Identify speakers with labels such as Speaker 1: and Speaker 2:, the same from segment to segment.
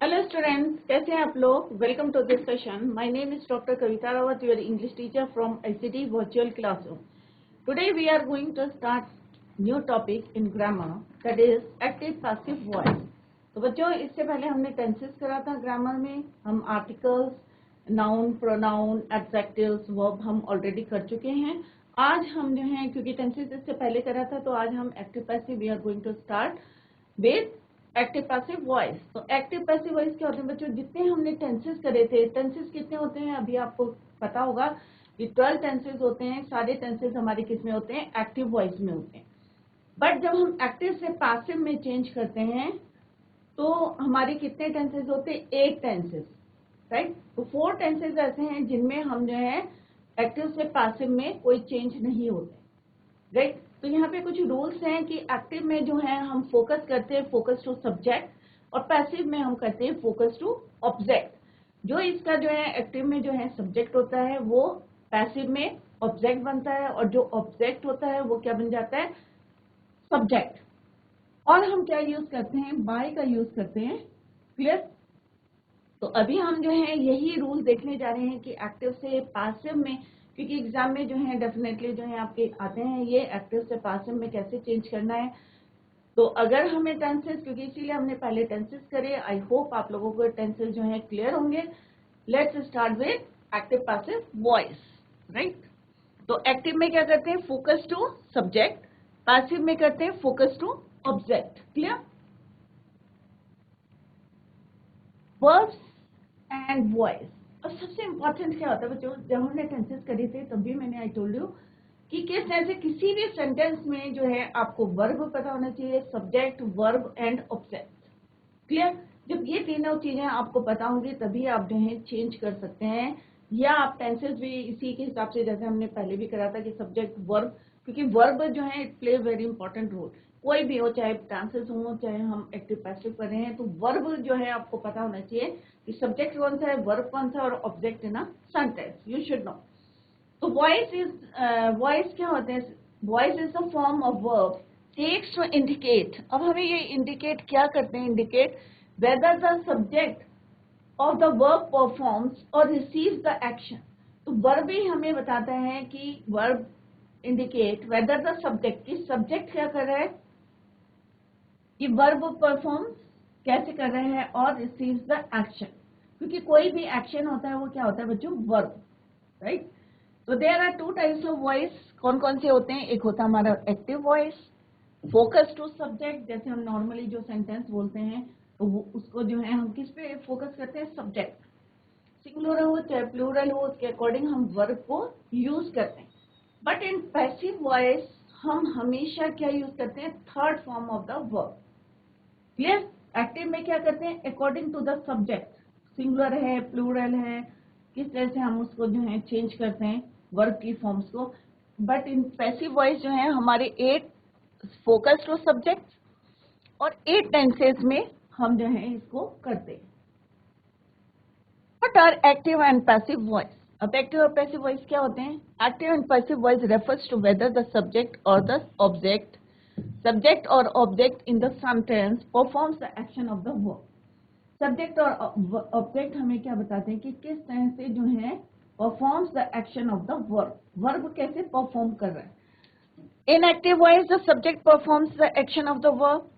Speaker 1: Hello students, कैसे हैं आप लोग। Welcome to this session. My name is doctor Kavita Rawat, your English teacher from ICT virtual classroom. Today we are going to start new topic in grammar, that is active passive voice. तो बच्चों, इससे पहले हमने tenses करा था grammar में। हम articles, noun, pronoun, adjectives, verb हम ऑलरेडी कर चुके हैं। आज हम जो है, क्योंकि टेंसेस इससे पहले करा था, तो आज हम active passive we are going to start with active passive voice. तो एक्टिव पैसिव वॉइस क्या होते हैं बच्चों? जितने हमने टेंसेस करे थे, टेंसेस कितने होते हैं अभी आपको पता होगा कि 12 टेंसेस होते हैं। सारे टेंसेस हमारे किस में होते हैं? एक्टिव वॉइस में होते हैं। बट जब हम एक्टिव से पैसिव में चेंज करते हैं तो हमारे कितने टेंसेस होते हैं? 8 टेंसेस, राइट। तो 4 टेंसेस ऐसे हैं जिनमें हम जो है एक्टिव से पैसिव में कोई चेंज नहीं होते, राइट। तो यहाँ पे कुछ रूल्स हैं कि एक्टिव में जो है हम फोकस करते हैं फोकस टू सब्जेक्ट, और पैसिव में हम करते हैं फोकस टू ऑब्जेक्ट। जो इसका जो है एक्टिव में जो है सब्जेक्ट होता है वो पैसिव में ऑब्जेक्ट बनता है, और जो ऑब्जेक्ट होता है वो क्या बन जाता है? सब्जेक्ट। और हम क्या यूज करते हैं? बाय का यूज करते हैं। क्लियर? तो अभी हम जो है यही रूल देखने जा रहे हैं कि एक्टिव से पैसिव में, क्योंकि एग्जाम में जो है डेफिनेटली जो है आपके आते हैं ये एक्टिव से पैसिव में कैसे चेंज करना है। तो अगर हमें टेंसेस, क्योंकि इसीलिए हमने पहले टेंसेस करे, आई होप आप लोगों को टेंसेस जो है क्लियर होंगे। Let's start with active passive voice, right. तो एक्टिव में क्या करते हैं? Focus to subject. पैसिव में करते हैं focus to object. Clear? Verbs and voice. और सबसे इंपॉर्टेंट क्या होता है बच्चों? जब हमने टेंसेस करे थे तब भी मैंने आई टोल्ड यू कि किस तरह से किसी भी सेंटेंस में जो है आपको वर्ब पता होना चाहिए, subject, verb and object. Clear? जब ये तीनों चीजें आपको पता होंगी तभी आप जो है चेंज कर सकते हैं, या आप टेंसेस भी इसी के हिसाब से, जैसे हमने पहले भी करा था कि सब्जेक्ट, वर्ब, क्योंकि वर्ब जो है it play very important role. कोई भी हो, चाहे टेंसेस हो, चाहे हम एक्टिव पैसिव कर रहे हैं, तो वर्ब जो है आपको पता होना चाहिए कि सब्जेक्ट कौन सा है, वर्ब कौन सा है, और object in a sentence you should know. तो वॉइस क्या होते हैं? Voice is the form of verb takes to indicate. अब हमें ये इंडिकेट क्या करते हैं? Indicate whether the subject of the verb performs और रिसीव्स द एक्शन। तो वर्ब ही हमें बताता है कि verb indicate whether the subject, की सब्जेक्ट क्या कर रहा है, कि वर्ब परफॉर्म्स कैसे कर रहे हैं, और रिसीव्स द एक्शन। क्योंकि कोई भी एक्शन होता है वो क्या होता है बच्चों? Verb, right. तो there are 2 types of voice. कौन कौन से होते हैं? एक होता है हमारा active voice, focus to subject. जैसे हम नॉर्मली जो सेंटेंस बोलते हैं तो वो उसको जो है हम किस पे फोकस करते हैं? सब्जेक्ट। सिंगुलर हो चाहे प्लूरल हो, उसके अकॉर्डिंग हम वर्ब को यूज करते हैं। बट इन पैसिव वॉइस हम हमेशा क्या यूज करते हैं? Third form of the verb. Clear? Active में क्या करते हैं? According to the subject, singular है, प्लूरल है, किस तरह से हम उसको जो है चेंज करते हैं वर्ब की फॉर्म्स को। बट इन पैसिव वॉइस जो है हमारे 8 फोकस टू सब्जेक्ट और 8 टेंसेस में हम जो है इसको करते हैं। What are active and passive voice? अब एक्टिव और पैसिव वॉइस क्या होते हैं? Active and passive voice refers to whether the subject और द ऑब्जेक्ट, सब्जेक्ट और object in the sentence performs the action of the verb. Subject और object हमें क्या बताते हैं कि किस तरह से जो है performs the action of the verb. Verb कैसे परफॉर्म कर रहा है? इन active voice the subject performs the action of the verb.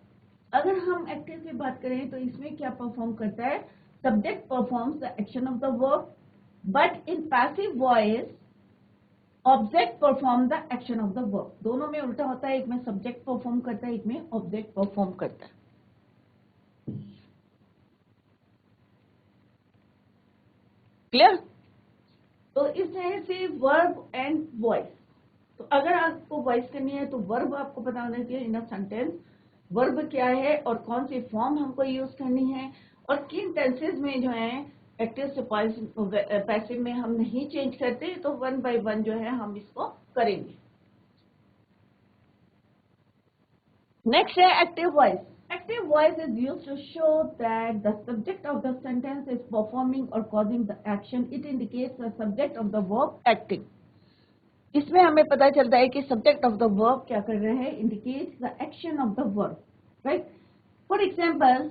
Speaker 1: अगर हम एक्टिव की बात करें तो इसमें क्या परफॉर्म करता है? Subject performs the action of the verb. But in passive voice object perform the action of the verb. दोनों में उल्टा होता है, एक में सब्जेक्ट परफॉर्म करता है, एक में ऑब्जेक्ट परफॉर्म करता है। क्लियर? तो इस तरह से वर्ब एंड वॉइस। तो अगर आपको वॉइस करनी है तो वर्ब आपको पता होना चाहिए इन अ सेंटेंस, वर्ब क्या है और कौन सी फॉर्म हमको यूज करनी है, और किन टेंसेस में जो है एक्टिव से पैसिव में हम नहीं चेंज करते। तो 1 by 1 जो है हम इसको करेंगे। नेक्स्ट है active voice. Active voice is used to show that the subject of the sentence is performing or causing the action. It indicates the subject of the verb acting. इसमें हमें पता चलता है कि सब्जेक्ट ऑफ द वर्ब क्या कर रहे हैं? Indicates the action of the verb, right. For example,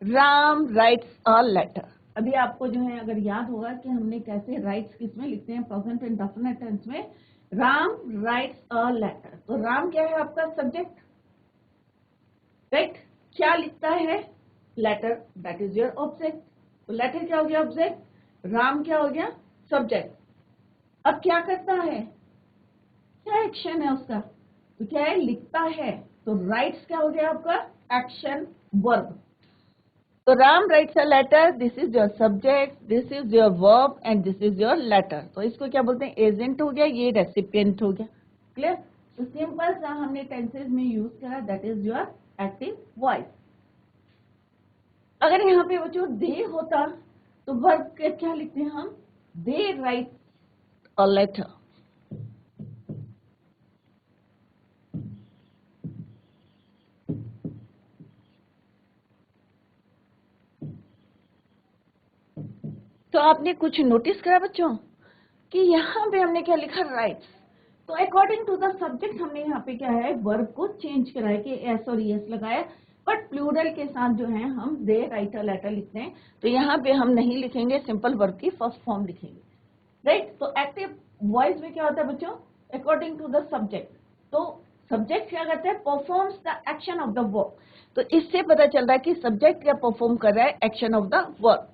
Speaker 1: Ram writes a letter. अभी आपको जो है अगर याद होगा कि हमने कैसे राइट्स किसमें लिखते हैं, प्रेजेंट एंड डेफिनेट टेंस में। राम राइट्स अ लेटर, तो राम क्या है आपका सब्जेक्ट, राइट। क्या लिखता है, letter, that is your object. तो लेटर क्या हो गया ऑब्जेक्ट, राम क्या हो गया सब्जेक्ट। अब क्या करता है, क्या एक्शन है उसका, तो क्या है लिखता है। तो राइट्स क्या हो गया आपका एक्शन वर्ब। तो Ram writes a letter, this is your subject, this is your verb and this is your letter. तो इसको क्या बोलते हैं, एजेंट हो गया, ये रेसिपिएंट हो गया। क्लियर। तो सिंपल सा हमने टेंसेज में यूज करा, that is your active voice. अगर यहाँ पे बच्चों दे होता तो वर्ब के क्या लिखते हैं हम, दे राइट अ लेटर। तो आपने कुछ नोटिस करा बच्चों कि यहाँ पे हमने क्या लिखा, राइट्स। तो अकॉर्डिंग टू द सब्जेक्ट हमने यहाँ पे क्या है वर्ब को चेंज करा है कि एस और एस लगाया, बट प्लूरल के साथ जो है हम दे राइट अ लेटर लिखते हैं। तो यहाँ पे हम नहीं लिखेंगे सिंपल वर्ब की फर्स्ट फॉर्म लिखेंगे, राइट। तो एक्टिव वॉइस में क्या होता है बच्चों, अकॉर्डिंग टू द सब्जेक्ट। तो सब्जेक्ट क्या करता है, performs the action of the verb. तो इससे पता चल रहा है कि सब्जेक्ट क्या परफॉर्म कर रहा है, action of the verb,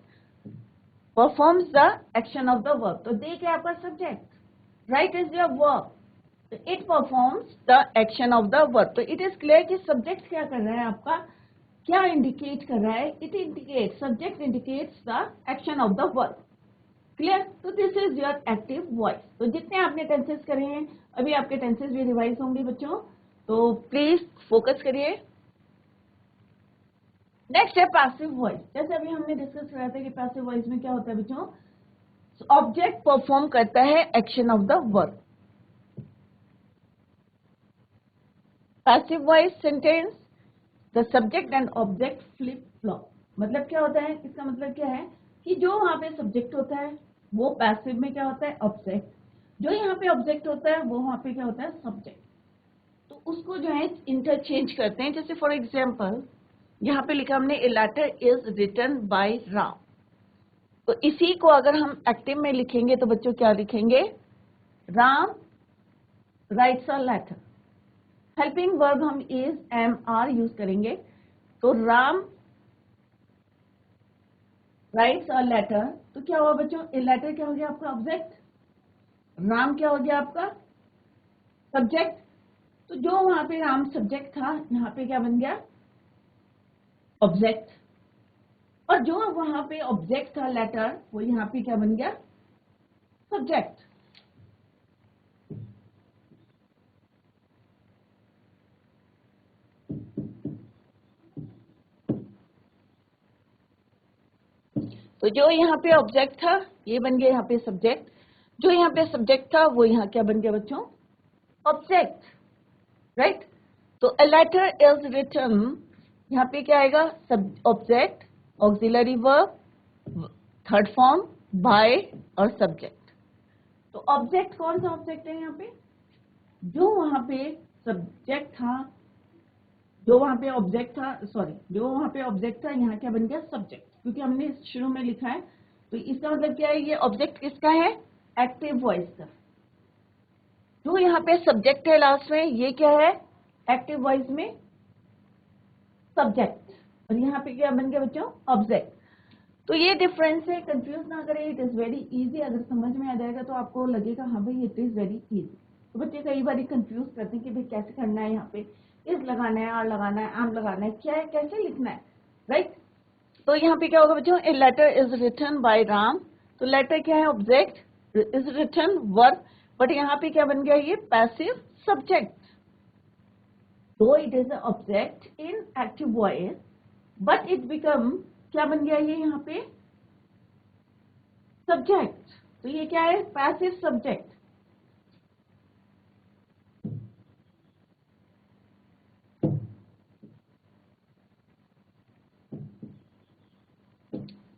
Speaker 1: performs the action of the verb. तो दे क्या आपका subject, right is your verb, तो it performs the action of the verb. तो इट इज क्लियर कि सब्जेक्ट क्या कर रहा है आपका, क्या इंडिकेट कर रहा है, it indicate, subject indicates the action of the verb. Clear. तो this is your active voice. तो जितने आपने टेंसेस करे हैं, अभी आपके टेंसेस भी रिवाइज होंगे बच्चों, तो प्लीज फोकस करिए। नेक्स्ट है पैसिव वॉइस। जैसे अभी हमने डिस्कस करा था कि पैसिव वॉइस में क्या होता है बच्चों, ऑब्जेक्ट परफॉर्म करता है action of the verb. Passive voice sentence, the subject and object flip flop. मतलब क्या होता है, इसका मतलब क्या है कि जो वहां पे सब्जेक्ट होता है वो पैसिव में क्या होता है ऑब्जेक्ट, जो यहाँ पे ऑब्जेक्ट होता है वो वहां पे क्या होता है सब्जेक्ट। तो उसको जो है इंटरचेंज करते हैं। जैसे फॉर एग्जाम्पल यहाँ पे लिखा हमने, a letter is written by Ram. तो इसी को अगर हम एक्टिव में लिखेंगे तो बच्चों क्या लिखेंगे, Ram writes a letter. Helping verb हम इज एम आर यूज करेंगे। तो राम राइट्स अ लेटर, तो क्या हुआ बच्चों, ए लेटर क्या हो गया आपका ऑब्जेक्ट, राम क्या हो गया आपका सब्जेक्ट। तो जो वहां पे राम सब्जेक्ट था, यहाँ पे क्या बन गया ऑब्जेक्ट, और जो वहां पे ऑब्जेक्ट था लेटर, वो यहाँ पे क्या बन गया सब्जेक्ट। तो जो यहाँ पे ऑब्जेक्ट था ये बन गया यहाँ पे सब्जेक्ट, जो यहाँ पे सब्जेक्ट था वो यहाँ क्या बन गया बच्चों ऑब्जेक्ट, राइट। तो अ लेटर इज रिटन, यहाँ पे क्या आएगा सब object, auxiliary verb, third form by और सब्जेक्ट। तो ऑब्जेक्ट कौन सा ऑब्जेक्ट है यहाँ पे, जो वहां पे सब्जेक्ट था, जो वहां पे ऑब्जेक्ट था, सॉरी जो वहां पे ऑब्जेक्ट था यहाँ क्या बन गया सब्जेक्ट, क्योंकि हमने शुरू में लिखा है। तो इसका मतलब क्या है, ये ऑब्जेक्ट किसका है एक्टिव वॉइस का। जो यहाँ पे सब्जेक्ट है लास्ट में, ये क्या है एक्टिव वॉइस में सब्जेक्ट, और यहाँ पे क्या बन गया बच्चों ऑब्जेक्ट। तो ये डिफरेंस है, कंफ्यूज ना करें, इट इज वेरी इजी। अगर समझ में आ जाएगा तो आपको लगेगा हाँ भाई इट इज वेरी इजी। तो बच्चे कई बार कंफ्यूज करते हैं कि भाई कैसे करना है, यहाँ पे इज लगाना है, आर लगाना है, एम लगाना है, क्या है कैसे लिखना है, राइट। तो यहाँ पे क्या होगा बच्चों, a letter is written by Ram. तो लेटर क्या है object, is written verb, but यहाँ पे क्या बन गया ये passive subject. Though it is object in active voice, but it become क्या बन गया ये यहाँ पे सब्जेक्ट। तो ये क्या है पैसिव सब्जेक्ट।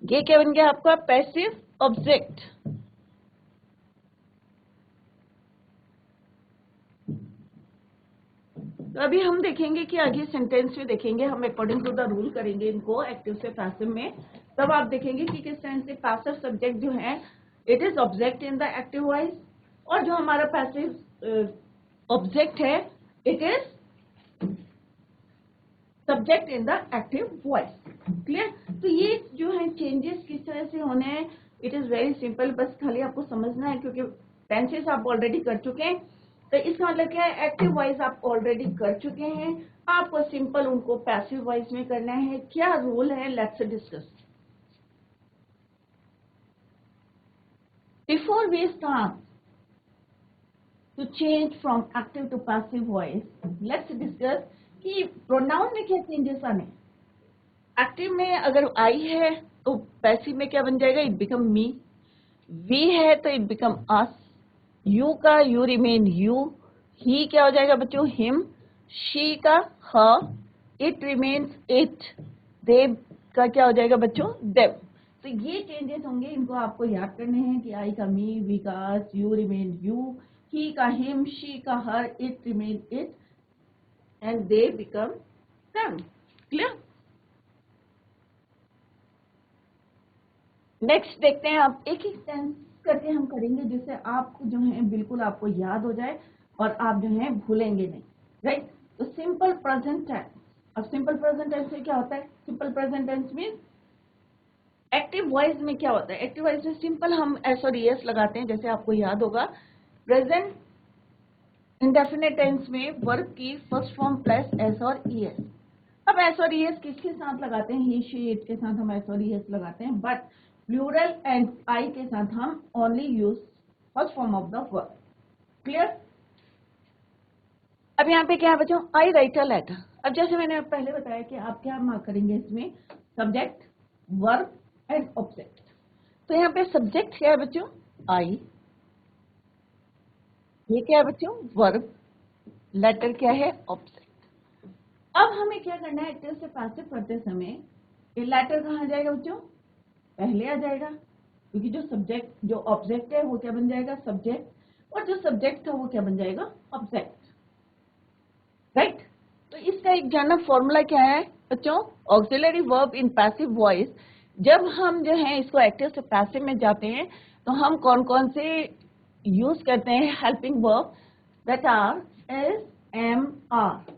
Speaker 1: ये क्या बन गया आपका पैसिव ऑब्जेक्ट। तो अभी हम देखेंगे कि आगे सेंटेंस में देखेंगे, हम अकॉर्डिंग टू द रूल करेंगे इनको एक्टिव से पैसिव में। तब आप देखेंगे कि किस तरह से पैसिव सब्जेक्ट जो है it is object in the active voice, और जो हमारा पैसिव ऑब्जेक्ट है it is subject in the active voice. Clear? तो ये जो है चेंजेस किस तरह से होने हैं, इट इज वेरी सिंपल, बस खाली आपको समझना है क्योंकि टेंसेस आप ऑलरेडी कर चुके हैं। तो इसका मतलब क्या है, एक्टिव वॉइस आप ऑलरेडी कर चुके हैं, आपको सिंपल उनको पैसिव वॉइस में करना है। क्या रूल है, let's discuss. Before we start to change from active to passive voice, let's discuss कि प्रोनाउन में क्या चेंजेस आने। एक्टिव में अगर आई है तो पैसिव में क्या बन जाएगा, इट बिकम मी। वी है तो इट बिकम अस। यू का यू रिमेन यू। ही क्या हो जाएगा बच्चों, हिम। शी का her. It remains it. They का क्या हो जाएगा बच्चों, देम। तो ये चेंजेस होंगे, इनको आपको याद करने हैं कि आई का मी, वी का अस, यू रिमेन यू, he का him, she का her, it remain it, and they become them. Clear? Next देखते हैं, आप एक एक टेंस करके हम करेंगे जिससे आपको जो है बिल्कुल आपको याद हो जाए और आप जो है भूलेंगे नहीं, राइट? तो सिंपल प्रेजेंट टेंस। अब सिंपल प्रेजेंट टेंस में क्या होता है, simple present tens mean active voice में क्या होता है, एक्टिव वॉइस में सिंपल हम एस और ईएस लगाते हैं, जैसे आपको याद होगा प्रेजेंट इंडेफिनिट टेंस में वर्ब की फर्स्ट फॉर्म प्लस एस और ईएस। अब एस और ईएस किसके साथ लगाते हैं, ही शी इट के साथ हम एस और ईएस लगाते हैं, बट प्लूरल एंड आई के साथ हम only use first form of the verb. Clear? अब यहाँ पे क्या है बच्चों, आई राइट अ लेटर। अब जैसे मैंने पहले बताया कि आप क्या मार्क करेंगे इसमें, सब्जेक्ट, वर्ब एंड ऑब्जेक्ट। तो यहाँ पे सब्जेक्ट क्या है बच्चों, आई। ये क्या है बच्चों, वर्ब। लेटर क्या है, ऑब्जेक्ट। अब हमें क्या करना है, एक्टिव से पैसिव करते समय ये लेटर कहाँ जाएगा बच्चों, पहले आ जाएगा, क्योंकि जो सब्जेक्ट जो ऑब्जेक्ट है वो क्या बन जाएगा, सब्जेक्ट, और जो सब्जेक्ट था वो क्या बन जाएगा, ऑब्जेक्ट, राइट? तो इसका एक जानना फॉर्मूला क्या है बच्चों, auxiliary verb in passive voice. जब हम जो है इसको एक्टिव से पैसिव में जाते हैं तो हम कौन कौन से यूज करते हैं, helping verb that are is am are.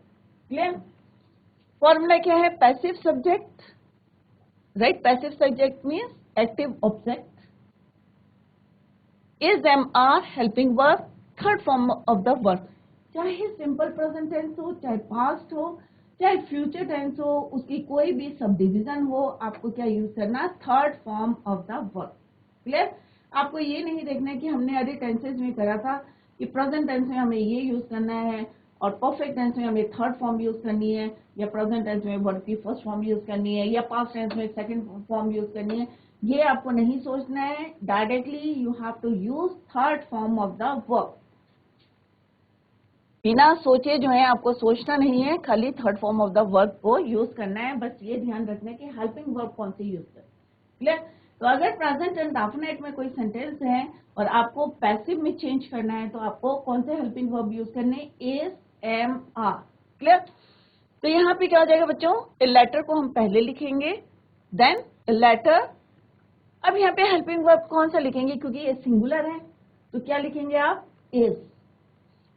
Speaker 1: Clear? Formula क्या है, passive subject, right? Passive subject means active object, is am are helping verb, third form of the verb. चाहे सिंपल प्रेजेंट टेंस हो, चाहे past हो, चाहे future tense हो, उसकी कोई भी सब डिविजन हो, आपको क्या यूज करना, third form of the verb. Clear? आपको ये नहीं देखना है कि हमने अदर टेंसेज में करा था कि प्रेजेंट टेंस में हमें ये यूज करना है और परफेक्ट टेंस में हमें थर्ड फॉर्म यूज करनी है, या प्रेजेंट टेंस में वर्ब की फर्स्ट फॉर्म यूज करनी है, या पास्ट टेंस में सेकंड फॉर्म यूज करनी है। ये आपको नहीं सोचना है, directly you have to use third form of the verb. बिना सोचे जो है आपको सोचना नहीं है, खाली third form of the verb को यूज करना है। बस ये ध्यान रखना है कि हेल्पिंग वर्ब कौन सी यूज करें। क्लियर? तो अगर प्रेजेंट एंड डेफिनेट में कोई सेंटेंस है और आपको पैसिव में चेंज करना है तो आपको कौन से हेल्पिंग वर्ब यूज करने, एस एम आर। क्लियर? तो यहाँ पे क्या हो जाएगा बच्चों, ए लेटर को हम पहले लिखेंगे, देन लेटर। अब यहाँ पे हेल्पिंग वर्ब कौन सा लिखेंगे, क्योंकि ये सिंगुलर है तो क्या लिखेंगे आप, इज।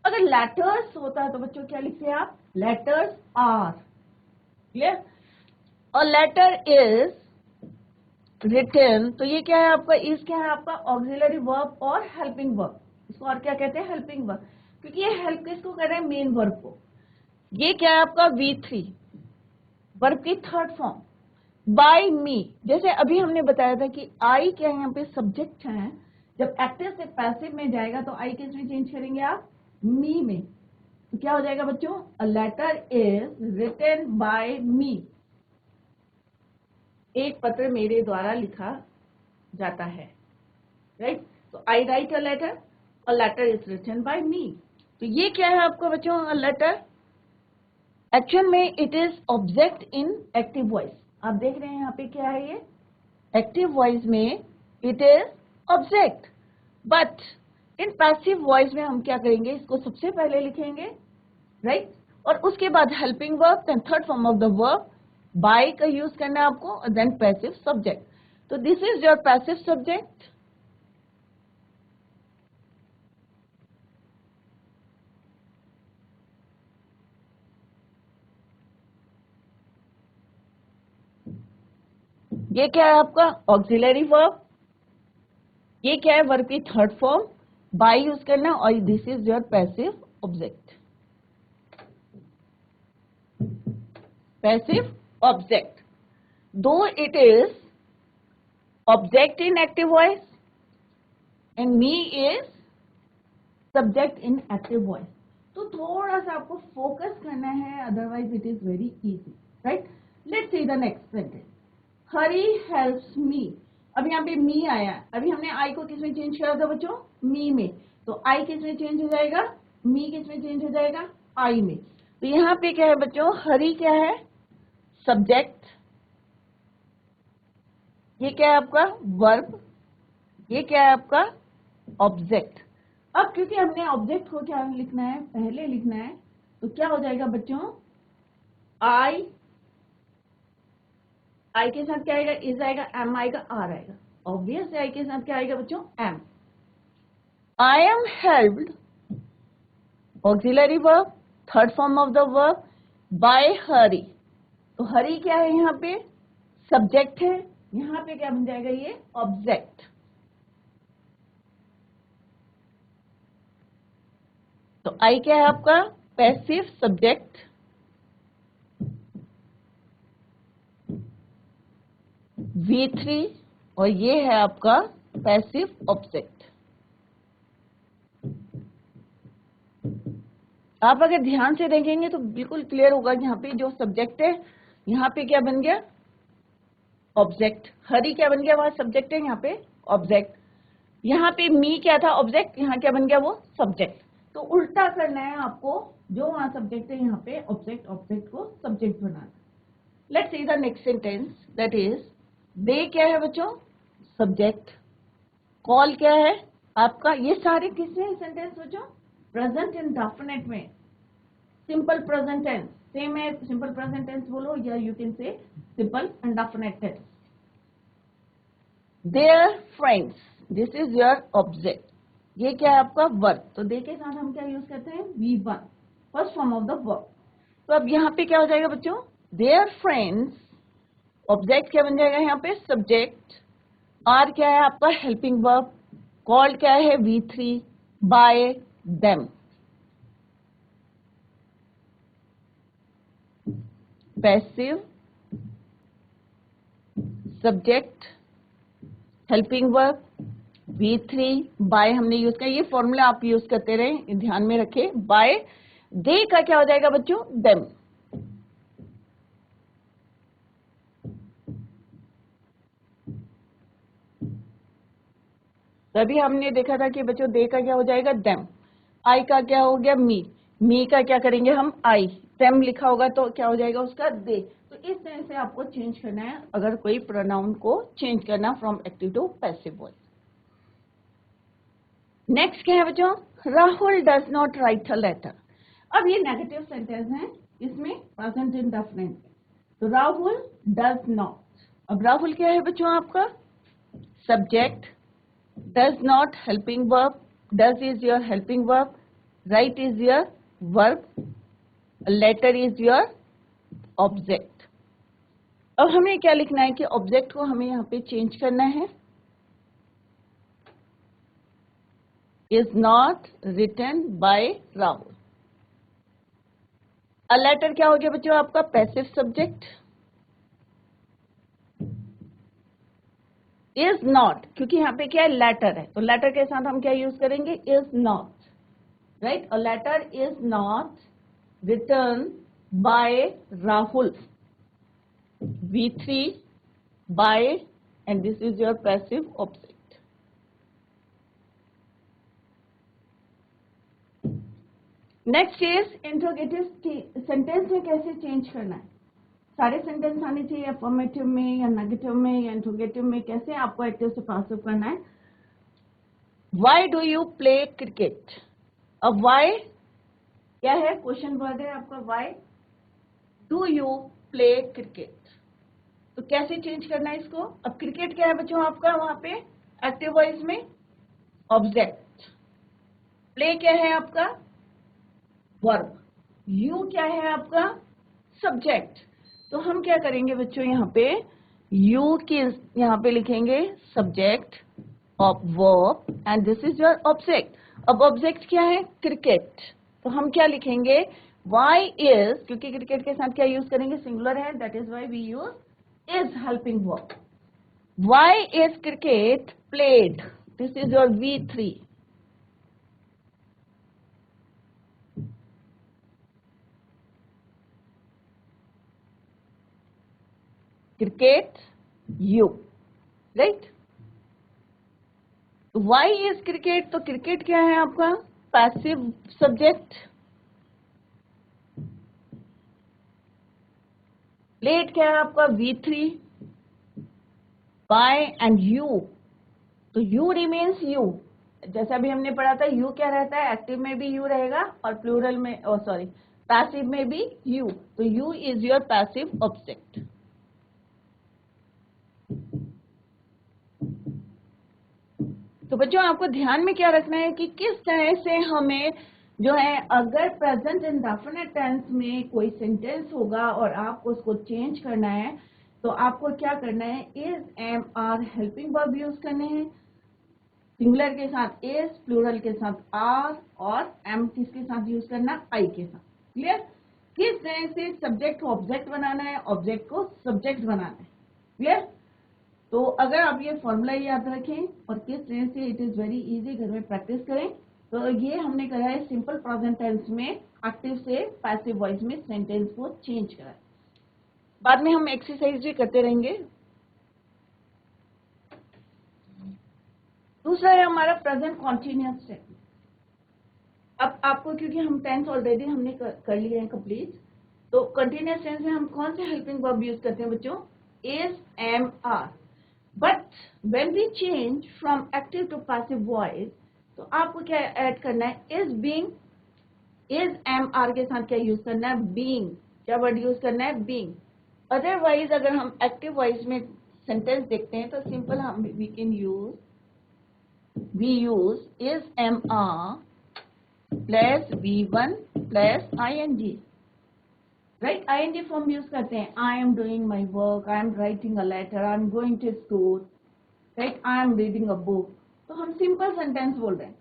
Speaker 1: अगर लेटर्स होता है तो बच्चों क्या लिखते हैं आप, लेटर्स आर। क्लियर? और लेटर इज रिटन, तो ये क्या है आपका, इज क्या है आपका, ऑक्सिलरी वर्ब और हेल्पिंग वर्ब। इसको और क्या कहते हैं, हेल्पिंग वर्ब, क्योंकि ये हेल्प किसको कर रहे हैं, मेन वर्ब को। ये क्या है आपका, V3, वर्ब की थर्ड फॉर्म। बाय मी, जैसे अभी हमने बताया था कि आई क्या है यहाँ पे, सब्जेक्ट है। जब एक्टिव से पैसिव में जाएगा तो आई किस में चेंज करेंगे आप, मी में। तो क्या हो जाएगा बच्चों, a letter is written by me, एक पत्र मेरे द्वारा लिखा जाता है, राइट? तो I write a letter, a letter is written by me. तो ये क्या है आपका बच्चों, अ लेटर। एक्चुअल में it is object in active voice. आप देख रहे हैं यहाँ पे क्या है, ये एक्टिव वॉइस में it is object, but in passive voice में हम क्या करेंगे, इसको सबसे पहले लिखेंगे, राइट? और उसके बाद helping verb, then third form of the verb by का यूज करना है आपको, और देन पैसिव सब्जेक्ट। तो this is your passive subject. ये क्या है आपका ऑक्सिलरी वर्ब, ये क्या है वर्ब की थर्ड फॉर्म बाय यूज करना, और this is your passive object. Passive object, दो it is object in active voice and me is subject in active voice. तो थोड़ा सा आपको फोकस करना है, otherwise it is very easy, right. Let's see the next sentence, Hari helps me. अब यहाँ पे मी आया, अभी हमने आई को किसमें चेंज करा था बच्चों, मी में। तो आई किसमें चेंज हो जाएगा, मी किसमें चेंज हो जाएगा, आई में। तो यहाँ पे क्या है बच्चों, हरी क्या है सब्जेक्ट, ये क्या है आपका वर्ब, ये क्या है आपका ऑब्जेक्ट। अब क्योंकि हमने ऑब्जेक्ट को क्या लिखना है, पहले लिखना है, तो क्या हो जाएगा बच्चों, आई के साथ क्या आएगा, इज आएगा, एम आएगा, आर आएगा। ऑब्वियस आई के साथ क्या आएगा बच्चों, am. I am helped, auxiliary verb, third form of the verb by Hari. तो हरी क्या है यहाँ पे, सब्जेक्ट है, यहाँ पे क्या बन जाएगा, ये ऑब्जेक्ट। तो आई क्या है आपका पैसिव सब्जेक्ट, V3, और ये है आपका पैसिव ऑब्जेक्ट। आप अगर ध्यान से देखेंगे तो बिल्कुल क्लियर होगा, यहाँ पे जो सब्जेक्ट है यहाँ पे क्या बन गया, ऑब्जेक्ट। हरी क्या बन गया, वहां सब्जेक्ट है, यहाँ पे ऑब्जेक्ट। यहाँ पे मी क्या था, ऑब्जेक्ट, यहाँ क्या बन गया, वो सब्जेक्ट। तो उल्टा करना है आपको, जो वहां सब्जेक्ट है यहाँ पे ऑब्जेक्ट, ऑब्जेक्ट को subject banana. Let's see the next sentence, that is they क्या है बच्चों, सब्जेक्ट। कॉल क्या है आपका, ये सारे किसमें सेंटेंस बच्चों, प्रेजेंट इंडेफिनिट में, सिंपल प्रेजेंट टेंस। सेम है, सिंपल प्रेजेंट टेंस बोलो या you can say simple indefinite tense. There friends, this is your object. ये क्या है आपका वर्ब। तो दे के साथ हम क्या यूज करते हैं, V1, first form of the verb. तो अब यहाँ पे क्या हो जाएगा बच्चों, देयर फ्रेंड्स, ऑब्जेक्ट क्या बन जाएगा यहाँ पे, सब्जेक्ट। आर क्या है आपका हेल्पिंग वर्ब, कॉल्ड क्या है V3, by them. Passive subject, helping verb, V3, by हमने यूज किया, ये फॉर्मूला आप यूज करते रहे, ध्यान में रखें। बाय, दे का क्या हो जाएगा बच्चों, देम। तभी हमने देखा था कि बच्चों दे का क्या हो जाएगा, देम। आई का क्या हो गया, मी का क्या करेंगे हम, आई। देम लिखा होगा तो क्या हो जाएगा उसका, दे। तो इस तरह से आपको चेंज करना है अगर कोई प्रोनाउन को चेंज करना from active to passive voice. Next क्या है बच्चों, Rahul does not right a letter. अब ये नेगेटिव सेंटेंस है, इसमें प्रेजेंट इंडेफिनिट। तो राहुल डज नॉट, अब राहुल क्या है बच्चों आपका subject, does not helping verb, does is your helping verb, write is your verb, letter is your object। अब हमें क्या लिखना है कि ऑब्जेक्ट को हमें यहाँ पे चेंज करना है, is not written by Rahul. A letter क्या हो गया बच्चों आपका पैसिव सब्जेक्ट, इज नॉट, क्योंकि यहाँ पे क्या है लेटर है, तो लेटर के साथ हम क्या यूज करेंगे, is not, right. A letter is not written by Rahul, V3 by, and this is your passive object। Next is interrogative sentence में कैसे चेंज करना है। सारे सेंटेंस आने चाहिए अफर्मेटिव में या नेगेटिव में या इंट्रोगेटिव में, कैसे आपको एक्टिव से पासिव करना है। Why do you play cricket. अब वाई क्या है, क्वेश्चन वर्ड है आपका why do you play cricket. तो कैसे चेंज करना है इसको। अब क्रिकेट क्या है बच्चों आपका वहां पे एक्टिव वॉइस में ऑब्जेक्ट, प्ले क्या है आपका वर्ब, यू क्या है आपका सब्जेक्ट। तो हम क्या करेंगे बच्चों यहाँ पे यू की यहाँ पे लिखेंगे subject of verb and this is your object. अब ऑब्जेक्ट क्या है क्रिकेट, तो हम क्या लिखेंगे वाई इज, क्योंकि क्रिकेट के साथ क्या यूज करेंगे सिंगुलर है, that is why we use is helping verb. Why is cricket played, this is your V3। Cricket you, right. Why is cricket, तो क्रिकेट क्या है आपका पैसिव सब्जेक्ट, प्लेड क्या है आपका V3, बाय एंड यू, तो you remains you. जैसा भी हमने पढ़ा था यू क्या रहता है, एक्टिव में भी यू रहेगा और प्लूरल में सॉरी पैसिव में भी यू, तो you is your passive object. तो बच्चों आपको ध्यान में क्या रखना है कि किस तरह से हमें जो है अगर प्रेजेंट इंडेफिनिट टेंस में कोई सेंटेंस होगा और आपको उसको चेंज करना है तो आपको क्या करना है, is am are helping verb use करने हैं, सिंगुलर के साथ इज, प्लूरल के साथ आर और एम किसके साथ यूज करना, आई के साथ। क्लियर। किस तरह से सब्जेक्ट को ऑब्जेक्ट बनाना है, ऑब्जेक्ट को सब्जेक्ट बनाना है। क्लियर। तो अगर आप ये फॉर्मूला याद रखें और किस तरह से इट इज वेरी इजी घर में प्रैक्टिस करें, तो ये हमने करा है सिंपल प्रेजेंट टेंस में एक्टिव से पैसिव वॉइस में सेंटेंस को चेंज करा है। बाद में हम एक्सरसाइज भी करते रहेंगे। दूसरा है हमारा प्रेजेंट कॉन्टिन्यूअस टेंस। अब आपको क्योंकि हम टेंस ऑलरेडी हमने कर लिए हैं कंप्लीट, तो कंटिन्यूअस टेंस में हम कौन से हेल्पिंग वर्ब यूज करते हैं बच्चों, is am are. But when we change from active to passive voice तो आपको क्या ऐड करना है, is being, is am are के साथ क्या यूज करना है, बीइंग, क्या वर्ड यूज करना है, बीइंग। अदरवाइज अगर हम एक्टिव वॉइस में सेंटेंस देखते हैं तो सिंपल हम we can use, we use is am are plus V1 plus ING, right. ING form use करते हैं, I am doing my work, I am writing a letter, I am going to school, right, I am reading a book. तो हम simple sentence बोल रहे हैं।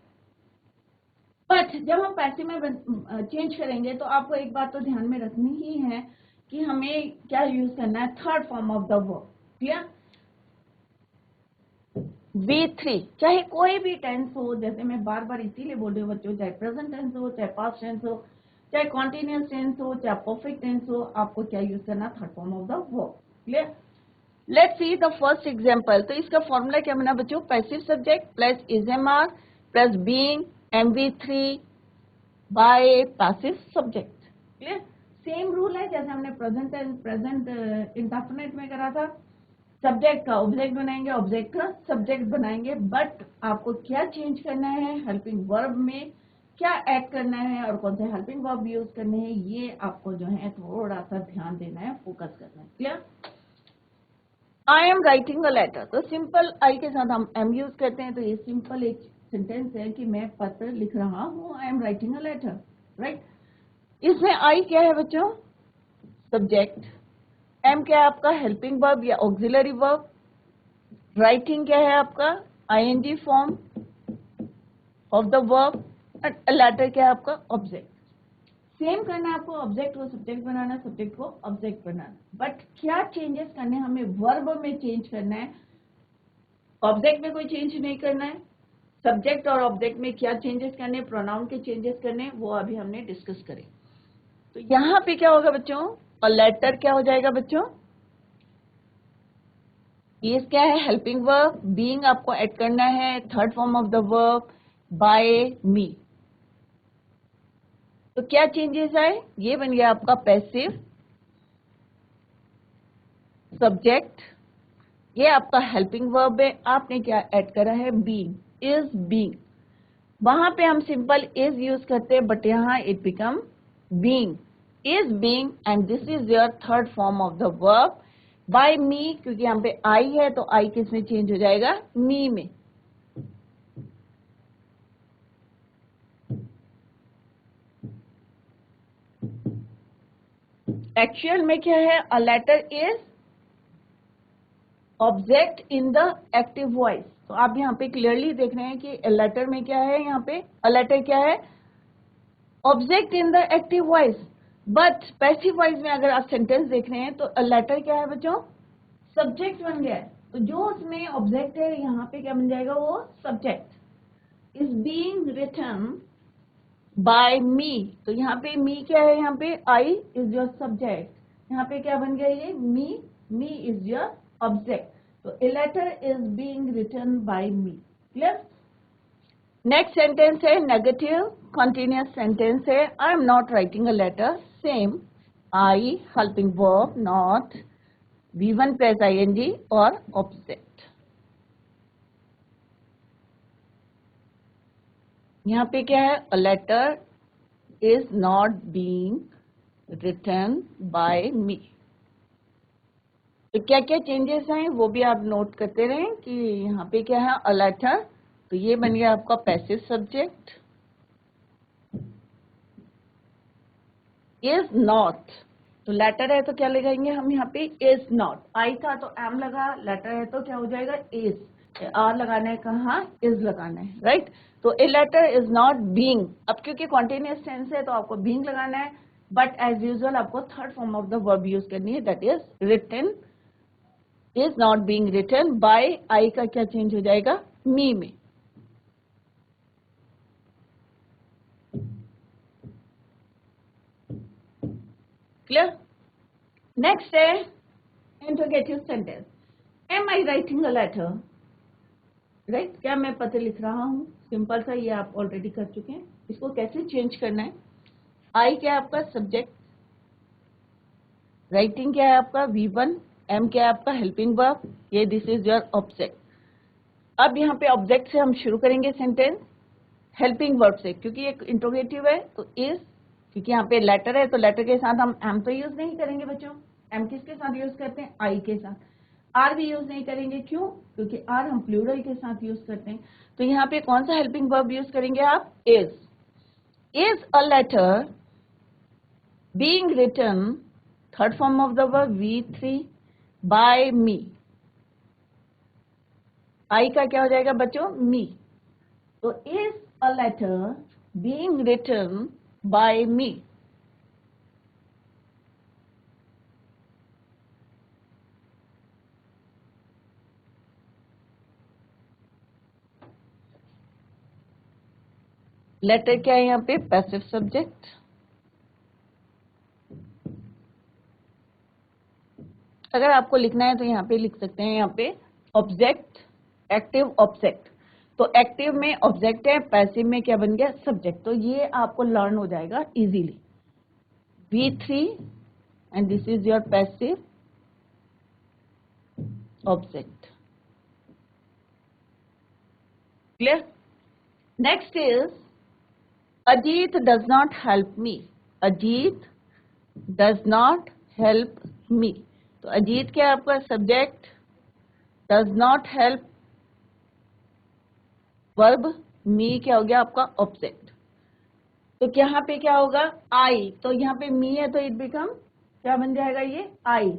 Speaker 1: But जब हम passive में चेंज करेंगे तो आपको एक बात तो ध्यान में रखनी ही है कि हमें क्या यूज करना है, third form of the verb. Clear. V3 चाहे कोई भी टेंस हो, जैसे मैं बार बार इसीलिए बोल रही हूँ बच्चों, चाहे प्रेजेंट टेंस हो, चाहे पास्ट टेंस हो, चाहे कॉन्टिन्यूअस टेंस हो, चाहे परफेक्ट टेंस हो, आपको क्या यूज करना, third form of the verb. Clear. Let's see the first example. तो इसका फॉर्मूला क्या बना बच्चों, passive subject plus is am are plus being MV3 by passive subject. Clear. Same rule है जैसे हमने प्रेजेंट इंडेफिनिट में करा था, सब्जेक्ट का ऑब्जेक्ट बनाएंगे, ऑब्जेक्ट का सब्जेक्ट बनाएंगे। बट आपको क्या चेंज करना है, हेल्पिंग वर्ब में क्या ऐड करना है और कौन से हेल्पिंग वर्ब यूज करने हैं, ये आपको जो है थोड़ा सा ध्यान देना है, फोकस करना है। Clear. I am writing a letter, तो सिंपल आई के साथ हम एम यूज करते हैं, तो ये सिंपल एक सेंटेंस है कि मैं पत्र लिख रहा हूँ, I am writing a letter, right. इसमें आई क्या है बच्चों, सब्जेक्ट, एम क्या है आपका हेल्पिंग वर्ब या ऑक्सिलरी वर्ब, राइटिंग क्या है आपका ING form of the verb, letter क्या है आपका ऑब्जेक्ट। सेम करना है आपको, ऑब्जेक्ट को सब्जेक्ट बनाना, सब्जेक्ट को ऑब्जेक्ट बनाना। बट क्या चेंजेस करने हमें, वर्ब में चेंज करना है, ऑब्जेक्ट में कोई चेंज नहीं करना है। सब्जेक्ट और ऑब्जेक्ट में क्या चेंजेस करने, प्रोनाउन के चेंजेस करने, वो अभी हमने डिस्कस करे। तो यहाँ पे क्या होगा बच्चों, और लेटर क्या हो जाएगा बच्चों, इज क्या है हेल्पिंग वर्ब, बीइंग आपको ऐड करना है, third form of the verb by me. तो क्या चेंजेस आए, ये बन गया आपका पैसिव सब्जेक्ट, ये आपका हेल्पिंग वर्ब है, आपने क्या ऐड करा है, बीइंग, इज बीइंग। वहां पे हम सिंपल इज यूज करते हैं, बट यहाँ it become being, is being, and this is your third form of the verb by me, क्योंकि यहाँ पे आई है तो आई किस में चेंज हो जाएगा, मी में। एक्चुअल में क्या है, a letter is object in the active voice. तो आप यहाँ पे क्लियरली देख रहे हैं कि लेटर में क्या है, यहाँ पे अ लेटर क्या है, object in the active voice. But passive voice में अगर आप सेंटेंस देख रहे हैं तो अ लेटर क्या है बच्चों, सब्जेक्ट बन गया है। तो जो उसमें ऑब्जेक्ट है यहाँ पे क्या बन जाएगा, वो subject. Is being written by me, तो यहाँ पे मी क्या है, यहाँ पे आई इज योर सब्जेक्ट, यहाँ पे क्या बन गया ये, मी इज योर ऑब्जेक्ट। तो a letter is being written by me. Clear. Next sentence है नेगेटिव कंटिन्यूअस सेंटेंस है, I am not writing a letter, same, I helping verb, not, V1 plus ing और object. यहाँ पे क्या है, a letter is not being written by me. तो क्या क्या चेंजेस हैं वो भी आप नोट करते रहें कि यहाँ पे क्या है, अ लेटर, तो ये बन गया आपका पैसिव सब्जेक्ट। इज नॉट, तो लेटर है तो क्या लगाएंगे हम यहाँ पे, इज नॉट, आई था तो एम लगा, लेटर है तो क्या हो जाएगा, इज, आर लगाना है कहाँ, इज लगाना है, राइट। तो a letter is not being, अब क्योंकि कॉन्टिन्यूअस टेंस है तो आपको बीइंग लगाना है, बट एज यूजुअल आपको third form of the verb use करनी है, that is written, is not being written by, I का क्या चेंज हो जाएगा, मी में। क्लियर। नेक्स्ट है interrogative sentence, am I writing a letter, right, क्या मैं पत्र लिख रहा हूँ, सिंपल सा, ये आप ऑलरेडी कर चुके हैं। इसको कैसे चेंज करना है, आई क्या है आपका सब्जेक्ट, राइटिंग क्या है आपका V1, एम क्या है आपका हेल्पिंग वर्ब, ये दिस इज योर ऑब्जेक्ट। अब यहाँ पे ऑब्जेक्ट से हम शुरू करेंगे सेंटेंस, हेल्पिंग वर्ब से, क्योंकि एक इंट्रोगेटिव है तो इज, क्योंकि यहाँ पे लेटर है तो लेटर के साथ हम एम तो यूज नहीं करेंगे बच्चों, एम किसके साथ यूज करते हैं, आई के साथ। आर भी यूज नहीं करेंगे, क्यों, क्योंकि आर हम प्लूरल के साथ यूज करते हैं। तो यहाँ पे कौन सा हेल्पिंग वर्ब यूज करेंगे आप, is a letter being written, third form of the verb V3 by me, I का क्या हो जाएगा बच्चों, मी। तो is a letter being written by me, letter क्या है यहाँ पे, पैसिव सब्जेक्ट। अगर आपको लिखना है तो यहाँ पे लिख सकते हैं, यहाँ पे ऑब्जेक्ट, एक्टिव ऑब्जेक्ट। तो एक्टिव में ऑब्जेक्ट है, पैसिव में क्या बन गया, सब्जेक्ट। तो ये आपको लर्न हो जाएगा easily. V3 and this is your passive object. Clear. Next is Ajit does not help me, Ajit does not help me. तो अजीत क्या है आपका subject, does not help verb, me क्या हो गया आपका ऑब्जेक्ट। तो यहाँ पे क्या होगा, आई, तो यहाँ पे मी है तो इट बिकम क्या बन जाएगा, ये आई।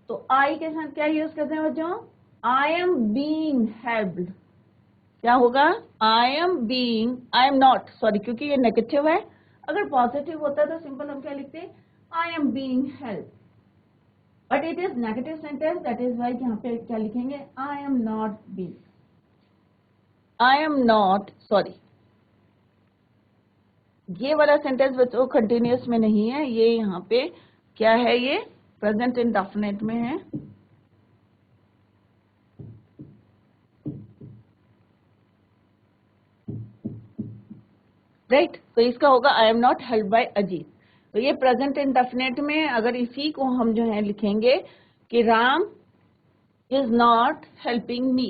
Speaker 1: तो आई के साथ क्या यूज करते हैं बच्चों, आई एम बीइंग हेल्प्ड, क्या होगा, आई am being, I am not, sorry क्योंकि ये नेगेटिव है, अगर पॉजिटिव होता तो सिंपल हम क्या लिखते, I am being help, but it is negative sentence, that is why यहाँ पे क्या लिखेंगे, I am not being, I am not, sorry ये वाला सेंटेंस बच्चों कंटिन्यूअस में नहीं है, ये यहाँ पे क्या है, ये प्रेजेंट इंडेफिनिट में है। राइट, तो इसका होगा आई am not help by Ajit. तो ये प्रेजेंट इंडेफिनिट में अगर इसी को हम जो है लिखेंगे कि राम इज नॉट हेल्पिंग मी,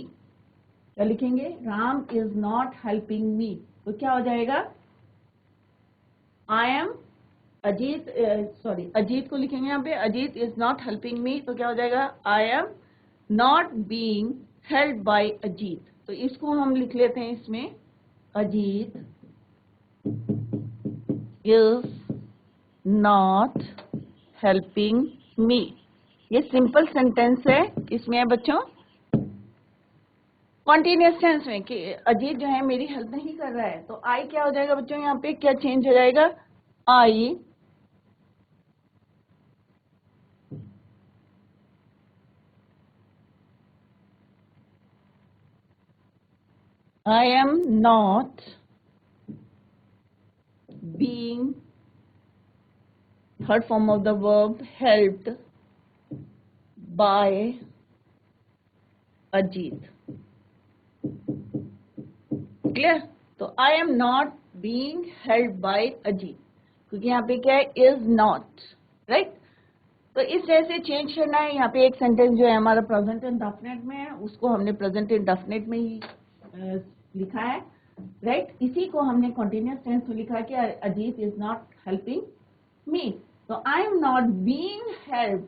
Speaker 1: क्या लिखेंगे, Ram is not helping me. तो क्या हो जाएगा, आई एम अजीत, अजीत को लिखेंगे यहाँ पे, Ajit is not helping me, तो क्या हो जाएगा, I am not being help by Ajit. तो इसको हम लिख लेते हैं इसमें, अजीत इज नॉट हेल्पिंग मी। ये सिंपल सेंटेंस है, इसमें है बच्चों कॉन्टिन्यूअस टेंस में कि अजीत जो है मेरी हेल्प नहीं कर रहा है। तो आई क्या हो जाएगा बच्चों, यहाँ पे क्या चेंज हो जाएगा, I am not being, third form of the verb, helped by Ajit. Clear. तो I am not being help by Ajit, क्योंकि यहाँ पे क्या है, इज नॉट, राइट। तो इस तरह से चेंज करना है। यहाँ पे एक सेंटेंस जो है हमारा प्रेजेंट इंडेफिनिट में है, उसको हमने प्रेजेंट इंडेफिनिट में ही लिखा है, राइट। इसी को हमने कंटिन्यूअस टेंस में लिखा है कि Ajit is not helping me, तो I am not being helped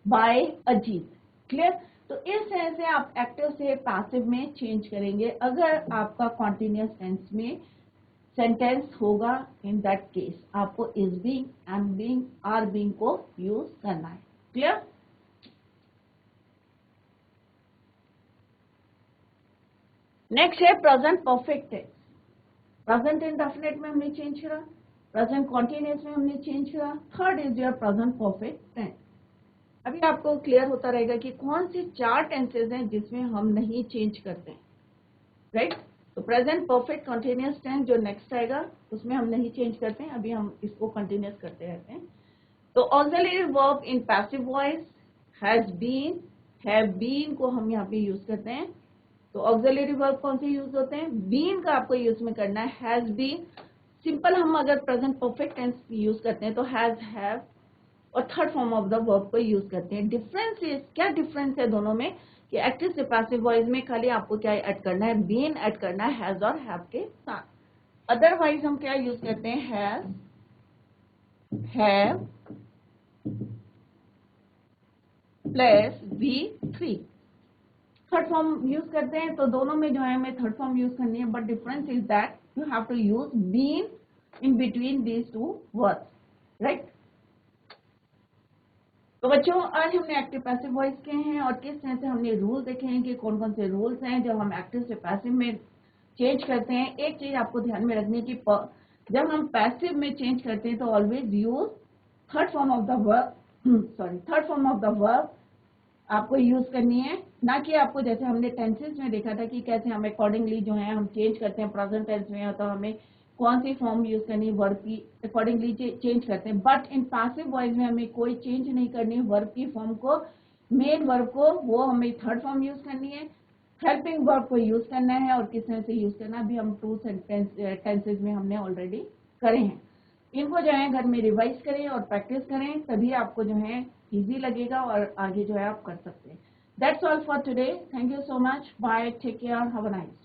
Speaker 1: by Ajit. Clear. तो इस तरह से आप एक्टिव से पैसिव में चेंज करेंगे अगर आपका कॉन्टिन्यूअस टेंस में सेंटेंस होगा। इन दैट केस आपको is being, am being, are being को यूज करना है। क्लियर। नेक्स्ट है present perfect tense. Present indefinite में हमने चेंज करा, प्रेजेंट कॉन्टिन्यूअस में हमने चेंज करा, third is your present perfect tense. अभी आपको क्लियर होता रहेगा कि कौन सी 4 टेंसेज हैं जिसमें हम नहीं चेंज करते हैं, राइट। तो प्रेजेंट परफेक्ट कंटिन्यूअस टेंस जो नेक्स्ट आएगा उसमें हम नहीं चेंज करते हैं, अभी हम इसको कंटिन्यूअस करते रहते हैं। तो auxiliary verb in passive voice, has been, have been को हम यहाँ पे यूज करते हैं। तो ऑक्सिलरी वर्ब कौन से यूज होते हैं, बीन का आपको यूज में करना है, हैज बीन। सिंपल हम अगर प्रेजेंट परफेक्ट टेंस यूज करते हैं तो हैज, हैव और third form of the verb को यूज करते हैं। डिफरेंस इज, क्या डिफरेंस है दोनों में कि एक्टिव से पैसिव वॉइस में खाली आपको क्या ऐड करना है, बीन ऐड करना है हैज और हैव के साथ। अदरवाइज हम क्या यूज करते हैं, has, have plus V3 third form use करते हैं। तो दोनों में जो है हमें थर्ड फॉर्म यूज करनी है, but difference is that you have to use been in between these two words, right. तो बच्चों आज हमने एक्टिव पैसिव वॉइस के हैं और किस तरह से हमने रूल देखे हैं कि कौन कौन से रूल्स हैं जब हम एक्टिव से पैसिव में चेंज करते हैं। एक चीज आपको ध्यान में रखनी है कि जब हम पैसिव में चेंज करते हैं तो always use third form of the verb, third form of the verb आपको यूज करनी है, ना कि आपको जैसे हमने टेंसेस में देखा था कि कैसे हम अकॉर्डिंगली जो है हम चेंज करते हैं। प्रेजेंट टेंस में तो हमें कौन सी फॉर्म यूज करनी है, वर्ब की अकॉर्डिंगली चेंज करते हैं। बट इन पैसिव वॉइस में हमें कोई चेंज नहीं करनी है वर्ब की फॉर्म को, मेन वर्ब को वो हमें थर्ड फॉर्म यूज करनी है, हेल्पिंग वर्ब को यूज करना है। और किस तरह से यूज करना है अभी हम 2 टेंसेज में हमने ऑलरेडी करे हैं। इनको जो है घर में रिवाइज करें और प्रैक्टिस करें, तभी आपको जो है इजी लगेगा और आगे जो है आप कर सकते हैं। That's all for today. Thank you so much, bye, take care, have a nice